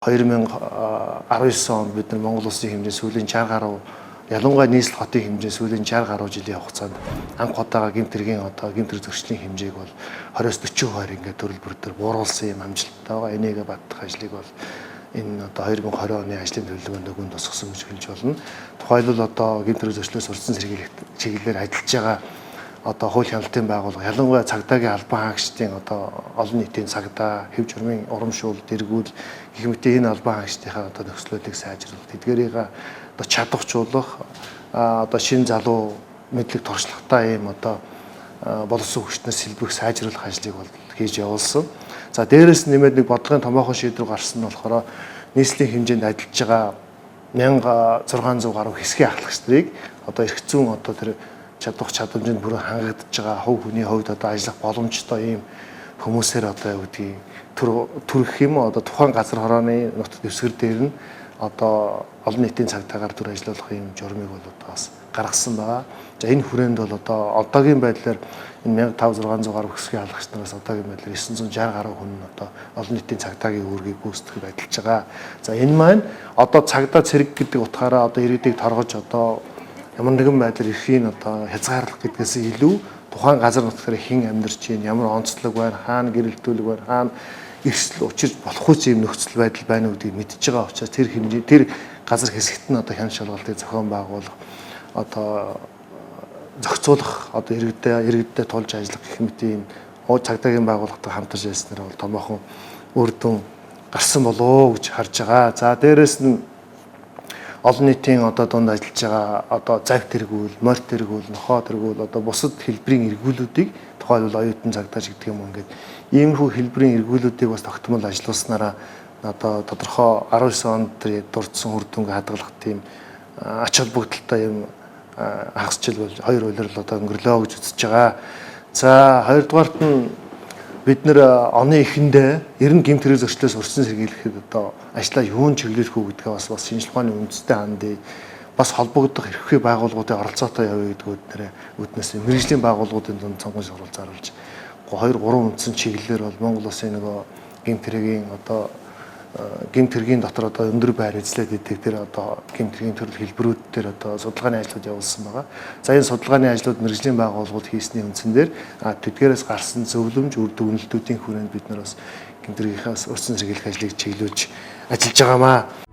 2019 онд бид нар Монгол улсын хэмжээнд сүүлийн 60 гаруй ялангуяа нийслэл хотын хэмжээнд сүүлийн 60 гаруй жилийн хугацаанд анх удаага гэмт хэргийн гэмт хэрэг зөрчлийн хэмжээг бол 20-40% ингээд төрөл бүр дээр бууруулсан юм амжилттай байгаа. Энийг баттах ажлыг бол энэ 2020 оны ажлын төлөвлөгөөнд өгөн тусгасан гэж хэлж болно. Тухайлбал гэмт хэрэг зөрчлөөс урьдчилан сэргийлэх чиглэлээр ажиллаж байгаа хууль хяналтын байгууллага ялангуяа цагдаагийн албан хаагчдын олон нийтийн цагдаа, хэв журмын урамшуул, дэргүүл гэх мэт энэ албан хаагчдынхаа нөхцлөлийг сайжруулах, тэдгээрийг чадварчуулах, шинэ залуу мэдлэг туршлагатай ийм боловсон хүчнээс сэлбэх сайжруулах ажлыг бол хийж явуулсан. За дээрээс нэмээд нэг бодлогын томоохон шийдвэр гарсан нь болохоор нийслэлийн хэмжээнд ажиллаж байгаа 1600 гаруй хэсгийн ахлагч нарыг эрх зүйн тэр чадвах чадамжинд бүрэн хангагдж байгаа хувь хүний хувьд ажиллах боломжтой ийм хүмүүсээр төрөх юм тухайн газар хорооны нутаг дэвсгэр дээр нь олон нийтийн цагдаагаар төр ажиллах ийм журмыг бол бас гаргасан байгаа. За энэ хүрээнд бол одоогийн байдлаар энэ 1500-600 гаруй хэсгийн хаалгач нараас одоогийн байдлаар 960 гаруй хүн олон нийтийн цагдаагийн үүргийг гүйцэтгэж ажиллаж байгаа. За энэ маань цагдаа цэрэг гэдэг утгаараа иргэдийг торгож ямар нэгэн байдлаар эрхийн хязгаарлах гэдгээс илүү тухайн газар нутгаар хэн амьдарч байна, ямар онцлог байна, хаана гэрэлтүүлэг байна, хаана эрсдэл учирч болох үс юм нөхцөл байдал байна гэдгийг мэдж байгаа учраас тэр хэмжээ тэр газар хэсэгт нь хяналт шалгалтыг зохион байгуулах зохицуулах иргэдэд тулж ажиллах гэх мэт ийм цагдаагийн байгууллагатай хамтарч ажилласнаар бол томоохон үр дүн гарсан болоо гэж харж байгаа. За дээрэс нь олон нийтийн дунд ажиллаж байгаа завь тэргүүл, морь тэргүүл, нохоо тэргүүл бусад хэлбэрийн эргүүлүүдийг тухайлбал оюутан цагдаач гэдэг юм ингээд иймэрхүү хэлбэрийн эргүүлүүдийг бас тогтмол ажилуулснараа тодорхой 19 онд дурдсан үр дүнг хадгалах тийм ач холбогдолтой юм хагасчил бол хоёр улирал өнгөрлөө гэж үзэж байгаа. За хоёрдугаарт нь бид нэр оны эхэндээ ер нь гэмт хэрэг зөрчлөөс урьдчилан сэргийлэхэд ажлаа юун чиглүүлэх үү гэдгээ бас шинжилгээ ухааны үндэстэй хандъя. Бас холбогдох эрхлэх байгууллагуудын оролцоотой явъя гэдэг үүднээс мэргэжлийн байгууллагуудын дунд сонгож оруулж заруулж 2-3 үндсэн чиглэлээр бол Монгол улсын гэмт хэргийн дотор өндөр байр эзлээд идэг тэр гэмт хэргийн төрөл хэлбэрүүд дээр судалгааны ажлууд явуулсан байгаа. За энэ судалгааны ажлууд мэргэжлийн байгууллагууд хийсний үндсэн дээр тэдгээрээс гарсан зөвлөмж, үр дүнлэлтүүдийн хүрээнд бид нар бас гэмт хэргийнхээс урьдчилан сэргийлэх ажлыг чиглүүлж ажиллаж байгаамаа.